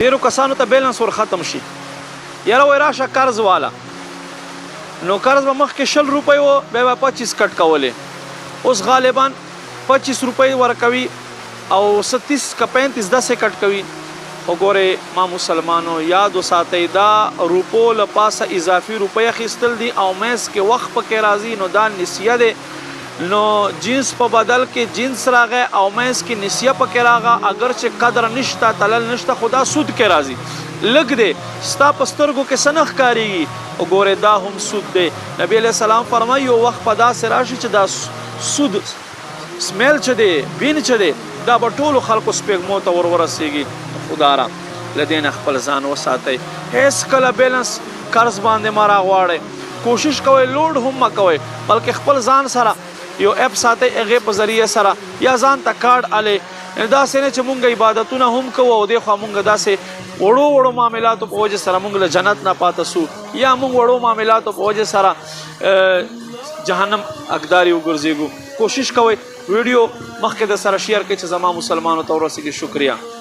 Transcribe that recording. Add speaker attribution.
Speaker 1: ډیرو کسانو ته بیلنس ور ختم شي یاره وای راشه قرض والا نو قرض به مخکې 20 روپۍ و بیا به 25 کټ کولې اوس غالبا 25 روپۍ ورکوي او 30 که 35 داسې کټ کوي خو ګورې ما مسلمانو یاد وساتئ دا روپو له پاسه اضافي روپۍ اخیستل دي او میس کې وخت پکې راځي نو دا نسیه دی نو جنس په بدل کې جنس راغی او میس کې نسیه پکې راغه اگر چې قدر نشته تلل نشته خدا سود کې راځي لږ دی ستا په سترګو کې څه نه ښکارېږي وګورې دا هم سود دی نبی علیه السلام فرمایي یو وخت په داسې راشي چې دا سود سمیل چې دی بین چې دی دا به ټولو خلکو سپېږمو ته ورسېږي خدا را له دې نه خپل ځان وساتئ هېڅ کله بیلنس قرض باندې مه راغواړئ کوشش کوئ لوډ هم مه کوئ بلکې خپل ځان سره یو اپ ساتئ هغې په ذریعه سره یا ځان ته کارډ الئ داسې نه چې مونږ عبادتونه هم کوو او دې خوا مونږ داسې وړو معاملاتو په وجه سره مونږ له جنت نه پاته سو یا مونږ وړو معاملاتو په وجه سره جهنم حقداري وګرځېږو کوشش کوئ ویډیو مخکې د سره شیر کړئ چې زما مسلمانو ته ورسېږي شکریه